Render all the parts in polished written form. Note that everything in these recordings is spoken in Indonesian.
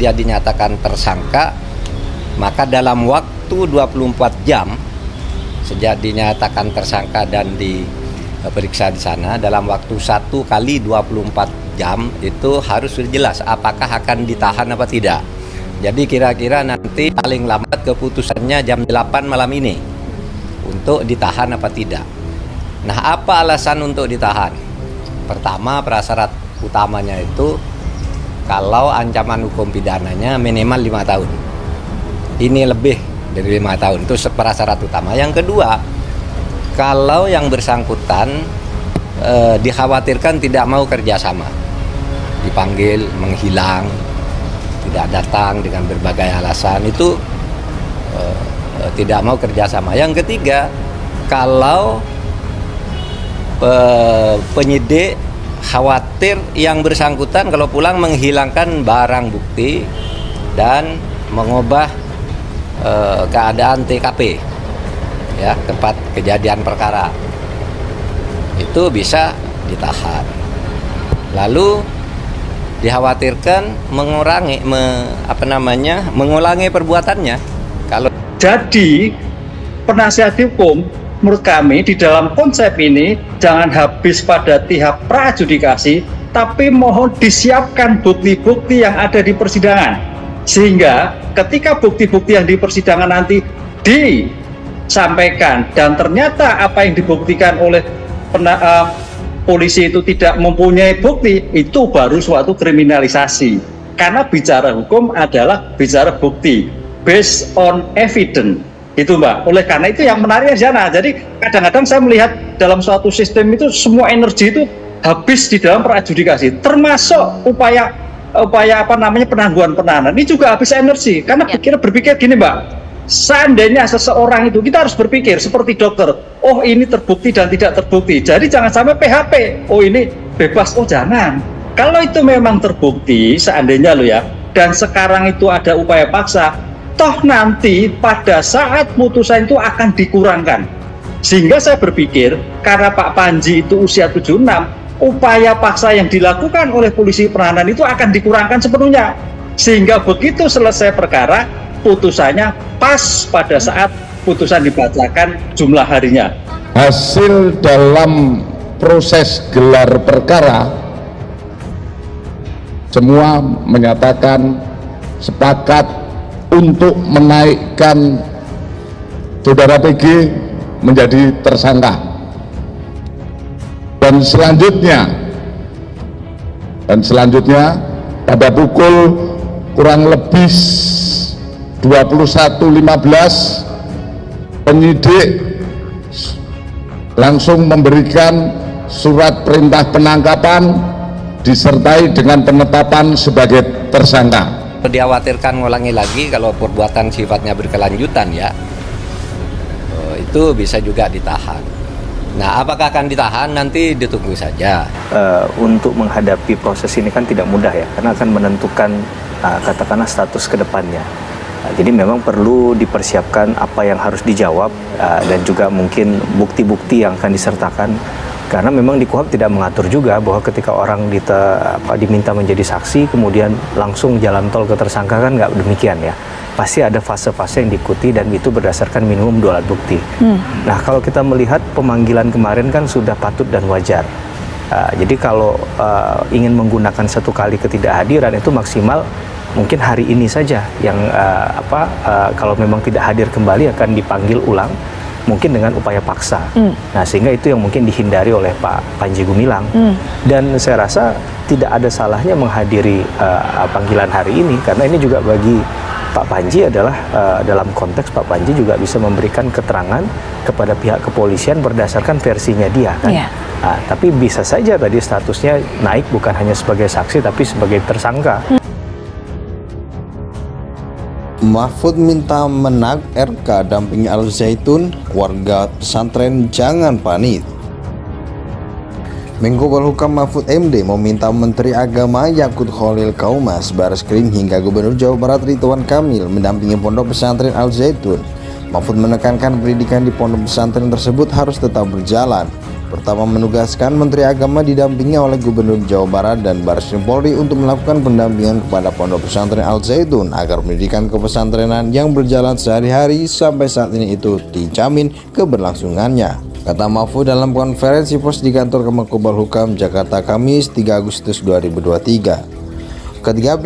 dia dinyatakan tersangka, maka dalam waktu 24 jam sejak dinyatakan tersangka dan diperiksa di sana, dalam waktu 1 kali 24 jam itu harus sudah jelas apakah akan ditahan apa tidak. Jadi kira-kira nanti paling lambat keputusannya jam 8 malam ini untuk ditahan apa tidak. Nah, apa alasan untuk ditahan? Pertama, prasyarat utamanya itu kalau ancaman hukum pidananya minimal 5 tahun. Ini lebih dari 5 tahun, itu prasyarat utama. Yang kedua, kalau yang bersangkutan dikhawatirkan tidak mau kerjasama, dipanggil, menghilang, tidak datang dengan berbagai alasan, itu tidak mau kerjasama. Yang ketiga, kalau penyidik khawatir yang bersangkutan kalau pulang menghilangkan barang bukti dan mengubah keadaan TKP, ya, tempat kejadian perkara, itu bisa ditahan. Lalu dikhawatirkan mengulangi perbuatannya. Kalau jadi penasihat hukum menurut kami di dalam konsep ini jangan habis pada tahap pra-adjudikasi, tapi mohon disiapkan bukti-bukti yang ada di persidangan, sehingga ketika bukti-bukti yang di persidangan nanti disampaikan dan ternyata apa yang dibuktikan oleh polisi itu tidak mempunyai bukti, itu baru suatu kriminalisasi. Karena bicara hukum adalah bicara bukti, based on evidence. Itu Mbak, oleh karena itu yang menariknya di sana. Jadi kadang-kadang saya melihat dalam suatu sistem itu semua energi itu habis di dalam peradjudikasi, termasuk upaya penangguhan penahanan ini juga habis energi. Karena berpikir gini Mbak, seandainya seseorang itu, kita harus berpikir seperti dokter, oh ini terbukti dan tidak terbukti, jadi jangan sampai PHP, oh ini bebas, oh jangan. Kalau itu memang terbukti seandainya loh ya, dan sekarang itu ada upaya paksa, toh nanti pada saat putusan itu akan dikurangkan. Sehingga saya berpikir karena Pak Panji itu usia 76, upaya paksa yang dilakukan oleh polisi penahanan itu akan dikurangkan sepenuhnya. Sehingga begitu selesai perkara, putusannya pas pada saat putusan dibacakan jumlah harinya. Hasil dalam proses gelar perkara, semua menyatakan sepakat untuk menaikkan saudara PG menjadi tersangka. Dan selanjutnya pada pukul kurang lebih 21.15 penyidik langsung memberikan surat perintah penangkapan disertai dengan penetapan sebagai tersangka. Dikhawatirkan ngulangi lagi kalau perbuatan sifatnya berkelanjutan, ya, itu bisa juga ditahan. Nah, apakah akan ditahan nanti ditunggu saja. Untuk menghadapi proses ini kan tidak mudah ya, karena akan menentukan katakanlah status kedepannya. Jadi memang perlu dipersiapkan apa yang harus dijawab dan juga mungkin bukti-bukti yang akan disertakan. Karena memang di KUHP tidak mengatur juga bahwa ketika orang diminta menjadi saksi kemudian langsung jalan tol ke tersangka, kan nggak demikian ya. Pasti ada fase-fase yang diikuti dan itu berdasarkan minimum 2 alat bukti. Nah, kalau kita melihat pemanggilan kemarin kan sudah patut dan wajar. Jadi kalau ingin menggunakan 1 kali ketidakhadiran itu maksimal mungkin hari ini saja yang kalau memang tidak hadir kembali akan dipanggil ulang, mungkin dengan upaya paksa. Nah, sehingga itu yang mungkin dihindari oleh Pak Panji Gumilang. Dan saya rasa tidak ada salahnya menghadiri panggilan hari ini, karena ini juga bagi Pak Panji adalah dalam konteks Pak Panji juga bisa memberikan keterangan kepada pihak kepolisian berdasarkan versinya dia kan. Nah, tapi bisa saja tadi statusnya naik bukan hanya sebagai saksi tapi sebagai tersangka. Mahfud minta Menak RK dampingi Al Zaitun, warga pesantren jangan panik. Menko Polhukam Mahfud MD meminta Menteri Agama Yakut Khalil Kaumas, Bareskrim hingga Gubernur Jawa Barat Ridwan Kamil mendampingi pondok pesantren Al Zaitun. Mahfud menekankan pendidikan di pondok pesantren tersebut harus tetap berjalan. pertama menugaskan Menteri Agama didampingi oleh Gubernur Jawa Barat dan Bareskrim Polri untuk melakukan pendampingan kepada Pondok Pesantren Al Zaitun agar pendidikan kepesantrenan yang berjalan sehari-hari sampai saat ini itu dijamin keberlangsungannya. Kata Mahfud dalam konferensi pers di kantor Kemenkumham Hukam Jakarta Kamis 3 Agustus 2023. Ketiga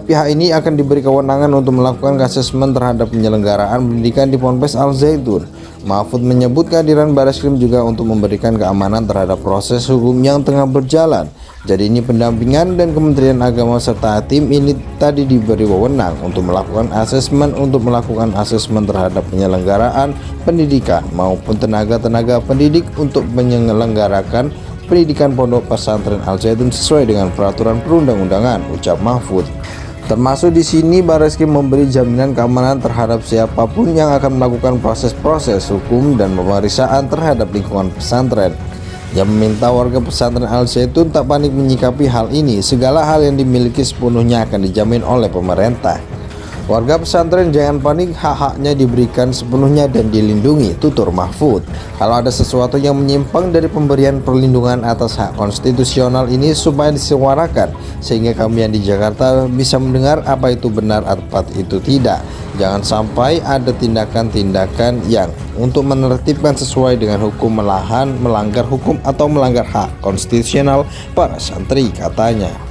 pihak ini akan diberi kewenangan untuk melakukan asesmen terhadap penyelenggaraan pendidikan di Ponpes Al Zaitun. Mahfud menyebut kehadiran Bareskrim juga untuk memberikan keamanan terhadap proses hukum yang tengah berjalan. Jadi ini pendampingan dan Kementerian Agama serta tim ini tadi diberi wewenang untuk melakukan asesmen terhadap penyelenggaraan pendidikan maupun tenaga-tenaga pendidik untuk menyelenggarakan pendidikan Pondok Pesantren Al Zaitun sesuai dengan peraturan perundang-undangan, ucap Mahfud. Termasuk di sini Bareskrim memberi jaminan keamanan terhadap siapapun yang akan melakukan proses-proses hukum dan pemeriksaan terhadap lingkungan pesantren. Yang meminta warga pesantren Al Zaitun tak panik menyikapi hal ini, segala hal yang dimiliki sepenuhnya akan dijamin oleh pemerintah. Warga pesantren jangan panik, hak-haknya diberikan sepenuhnya dan dilindungi, tutur Mahfud. Kalau ada sesuatu yang menyimpang dari pemberian perlindungan atas hak konstitusional ini supaya disuarakan, sehingga kami yang di Jakarta bisa mendengar apa itu benar atau itu tidak. Jangan sampai ada tindakan-tindakan yang untuk menertibkan sesuai dengan hukum melanggar hukum atau melanggar hak konstitusional para santri, katanya.